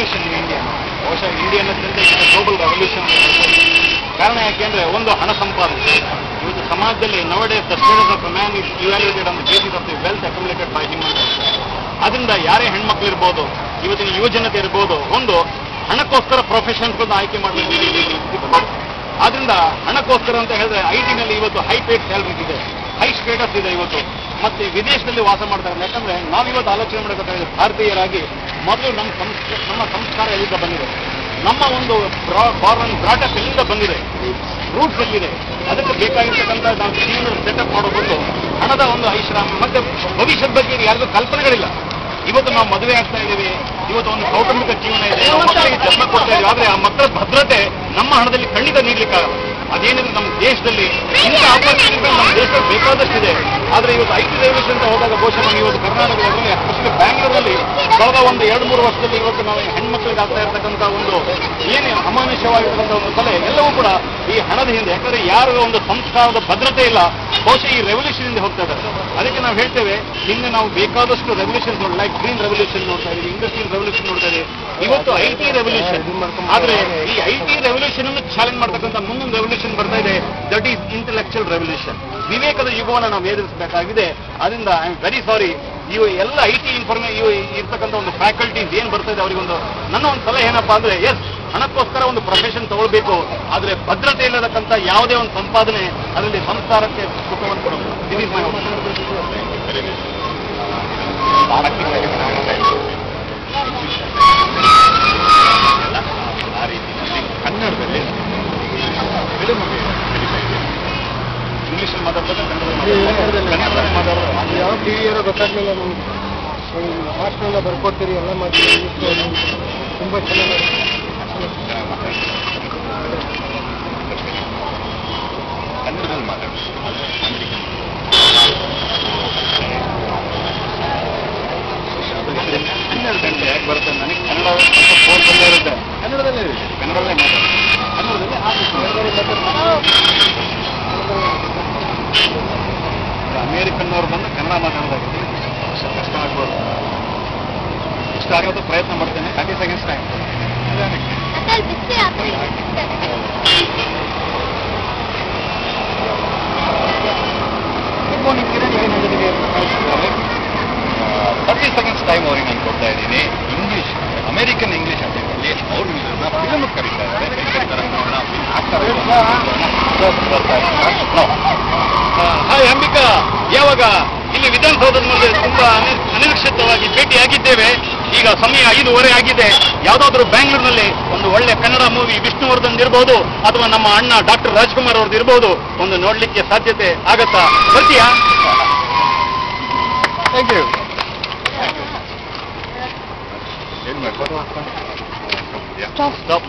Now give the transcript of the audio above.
Revolution in India. ಬಹುಶಃ Indian global revolution. ಕಾರಣ ಯಾಕೆಂದ್ರೆ ಒಂದು ಹಣ ಸಂಪಾದನೆ. ಇವತ್ತು ಸಮಾಜದಲ್ಲಿ nowadays the status of man is evaluated on the basis of the wealth accumulated by him. ಅದರಿಂದ ಯಾರೇ ಹೆಣ್ಮಕ್ಳು ಇರ್ಬೋದು, ಇವತ್ತಿನ ಯುವಜನತೆ ಇರ್ಬೋದು, ಒಂದು ಹಣಕ್ಕೋಸ್ಕರ ಪ್ರೊಫೆಷನ್ಸ್ ಆಯ್ಕೆ ಮಾಡಬೇಕು. ಆದ್ರಿಂದ ಹಣಕ್ಕೋಸ್ಕರ ಅಂತ ಹೇಳಿದ್ರೆ ಐಟಿನಲ್ಲಿ ಇವತ್ತು ಹೈ ಪೇಡ್ ಸ್ಯಾಲರೀಸ್ ಇದೆ, ಹೈ ಸ್ಟೇಟಸ್ ಇದೆ ಇವತ್ತು. ಮತ್ತೆ ವಿದೇಶದಲ್ಲಿ ವಾಸ ಮಾಡ್ತಾರೆ. ಯಾಕಂದ್ರೆ ನಾವಿವತ್ತು ಆಲೋಚನೆ ಮಾಡಬೇಕಾದ್ರೆ ಭಾರತೀಯರಾಗಿ ಮೊದಲು ನಮ್ಮ ಸಂಸ್ಕಾರ ಎಲ್ಲಿಂದ ಬಂದಿದೆ, ನಮ್ಮ ಒಂದು ಬ್ರಾಟಪ್ ಎಲ್ಲಿಂದ ಬಂದಿದೆ, ರೂಟ್ಸ್ ಎಲ್ಲಿದೆ, ಅದಕ್ಕೆ ಬೇಕಾಗಿರ್ತಕ್ಕಂಥ ನಾವು ಜೀವನ ಸೆಟಪ್ ಮಾಡೋ ಬಂದು ಹಣದ ಒಂದು ಐಶ್ರಾಮ ಮತ್ತೆ ಭವಿಷ್ಯದ ಬಗ್ಗೆ ಯಾರಿಗೂ ಕಲ್ಪನೆಗಳಿಲ್ಲ. ಇವತ್ತು ನಾವು ಮದುವೆ ಆಗ್ತಾ ಇದ್ದೀವಿ, ಇವತ್ತು ಒಂದು ಕೌಟುಂಬಿಕ ಜೀವನ ಇದೆ, ಮಕ್ಕಳಿಗೆ ಜನ್ಮ ಕೊಡ್ತಾ ಇದ್ದೀವಿ. ಆದ್ರೆ ಆ ಮಕ್ಕಳ ಭದ್ರತೆ ನಮ್ಮ ಹಣದಲ್ಲಿ ಖಂಡಿತ ನೀಡಲಿಕ್ಕಾಗಲ್ಲ. ಅದೇನಿದ್ರೆ ನಮ್ಮ ದೇಶದಲ್ಲಿ ಇಂಥ ಆಪರ್ಚುನಿಟಿಗಳು ನಮ್ಮ ದೇಶದಲ್ಲಿ ಬೇಕಾದಷ್ಟಿದೆ. ಆದ್ರೆ ಇವತ್ತು ಐಟಿ ರೆವಲ್ಯೂಷನ್ ಅಂತ ಹೋದಾಗ ಬಹುಶಃ ನಾವು ಇವತ್ತು ಕರ್ನಾಟಕದಲ್ಲಿ ಎಸ್ಪೆಷಲಿ ಬ್ಯಾಂಗ್ಳೂರಲ್ಲಿ ಕಳೆದ ಒಂದು 2-3 ವರ್ಷದಲ್ಲಿ ಇವತ್ತು ನಾವು ಹೆಣ್ಮಕ್ಳಿಗೆ ಆಗ್ತಾ ಇರತಕ್ಕಂಥ ಒಂದು ಏನೇ ಅಮಾನುಷವಾಗಿರ್ತಕ್ಕಂಥ ಒಂದು ಕಲೆ ಎಲ್ಲವೂ ಕೂಡ ಈ ಹಣದ ಹಿಂದೆ. ಯಾಕಂದ್ರೆ ಯಾರು ಒಂದು ಸಂಸ್ಕಾರದ ಭದ್ರತೆ ಇಲ್ಲ, ಬಹುಶಃ ಈ ರೆವಲ್ಯೂಷನ್ ಇಂದ ಹೋಗ್ತಾ ಇದ್ದಾರೆ. ಅದಕ್ಕೆ ನಾವು ಹೇಳ್ತೇವೆ, ನಿನ್ನೆ ನಾವು ಬೇಕಾದಷ್ಟು ರೆವಲ್ಯೂಷನ್ ಲೈಕ್ ಗ್ರೀನ್ ರೆವಲ್ಯೂಷನ್ ನೋಡ್ತಾ ಇದ್ದೀವಿ, ಇಂಡಸ್ಟ್ರಿಯಲ್ ರೆವಲ್ಯೂಷನ್ ನೋಡ್ತಾ ಇದ್ದೀವಿ, ಇವತ್ತು ಐಟಿ ರೆವಲ್ಯೂಷನ್. ಆದ್ರೆ ಈ ಐಟಿ ರೆವಲ್ಯೂಷನ್ ಅನ್ನು ಚಾಲೆಂಜ್ ಮಾಡ್ತಕ್ಕಂಥ ಮುಂದೊಂದು ರೆವಲ್ಯೂಷನ್ ಬರ್ತಾ ಇದೆ, ದಟ್ ಈಸ್ ಇಂಟೆಲೆಕ್ಚುಯಲ್ ರೆವಲ್ಯೂಷನ್. ವಿವೇಕದ ಯುಗವನ್ನು ನಾವು ಎದುರಿಸಬೇಕಾಗಿದೆ. ಅದರಿಂದ ಐ ಆಮ್ ವೆರಿ ಸಾರಿ, ಇವು ಎಲ್ಲ ಐಟಿ ಇರ್ತಕ್ಕಂಥ ಒಂದು ಫ್ಯಾಕಲ್ಟೀಸ್ ಏನ್ ಬರ್ತಾ ಇದೆ ಅವರಿಗೊಂದು ನನ್ನ ಒಂದು ಸಲಹೆ ಏನಪ್ಪಾ ಅಂದ್ರೆ, ಎಸ್ ಹಣಕ್ಕೋಸ್ಕರ ಒಂದು ಪ್ರೊಫೆಷನ್ ತಗೊಳ್ಬೇಕು, ಆದ್ರೆ ಭದ್ರತೆ ಇಲ್ಲದಕ್ಕಂಥ ಯಾವುದೇ ಒಂದು ಸಂಪಾದನೆ ಅದರಲ್ಲಿ ಸಂಸಾರಕ್ಕೆ ಸುಖವನ್ನು ಕೊಡಬೇಕು. ದಿಸ್ ಇಸ್ ಮೈ ಆ ರೀತಿಯಲ್ಲಿ ಕನ್ನಡದಲ್ಲಿ ಇಂಗ್ಲೀಷಲ್ಲಿ ಮಾತಾಡ್ತಾರೆ, ಕನ್ನಡದಲ್ಲಿ ಮಾತಾಡೋದು ಯಾವ ಟಿವಿಯರೋ ಗೊತ್ತಾಗ್ಲಿಲ್ಲ. ನಮ್ಗೆ ಭಾಷಣ ಬರ್ಕೊಡ್ತೀರಿ, ಎಲ್ಲ ಮಾಡ್ತೀರಿ, ತುಂಬ ಚೆನ್ನಾಗಿ ಕನ್ನಡದಲ್ಲಿ ಮಾತಾಡ್ತಾರೆ. ಹನ್ನೆರಡು ಗಂಟೆ ಯಾಕೆ ಬರುತ್ತೆ ನನಗೆ ಕನ್ನಡ ಸ್ವಲ್ಪ ಫೋನ್ದಲ್ಲೇ ಇರುತ್ತೆ, ಕನ್ನಡದಲ್ಲೇ ಇರುತ್ತೆ, ಕನ್ನಡದಲ್ಲೇ ಮಾತಾಡ್ತಾರೆ, ಅಮೇರಿಕನ್ನವ್ರು ಬಂದು ಕನ್ನಡ ಮಾತಾಡೋದಾಗಿದೆ, ಕಷ್ಟ ಆಗ್ಬೋದು. ಇಷ್ಟ ಆಗೋದು ಪ್ರಯತ್ನ ಮಾಡ್ತೇನೆ. 30 seconds ಟೈಮ್. ಟೈಮ್ ಅವ್ರಿಗೆ ನಾನು ಕೊಡ್ತಾ ಇದ್ದೀನಿ. ಇಂಗ್ಲೀಷ್, ಅಮೆರಿಕನ್ ಇಂಗ್ಲೀಷ್ ಅಂತ ಹೇಳಿ ಅವ್ರು ಫಿಲಮ್ ಕರೀತಾ ಇದ್ದಾರೆ. ಹಾಯ್ ಅಂಬಿಕಾ, ಯಾವಾಗ ಇಲ್ಲಿ ವಿಧಾನಸೌಧದ ಮುಂದೆ ತುಂಬಾ ಅನಿರೀಕ್ಷಿತವಾಗಿ ಭೇಟಿಯಾಗಿದ್ದೇವೆ. ಈಗ ಸಮಯ 5:15 ಆಗಿದೆ. ಯಾವುದಾದ್ರೂ ಬ್ಯಾಂಗ್ಳೂರಿನಲ್ಲಿ ಒಂದು ಒಳ್ಳೆ ಕನ್ನಡ ಮೂವಿ ವಿಷ್ಣುವರ್ಧನ್ ಇರ್ಬೋದು ಅಥವಾ ನಮ್ಮ ಅಣ್ಣ ಡಾಕ್ಟರ್ ರಾಜ್ಕುಮಾರ್ ಅವ್ರದ್ದು ಇರ್ಬೋದು, ಒಂದು ನೋಡ್ಲಿಕ್ಕೆ ಸಾಧ್ಯತೆ ಆಗತ್ತಾ? ಬರ್ತೀಯಾ? Thank you. ಸ್ಟಾಪ್.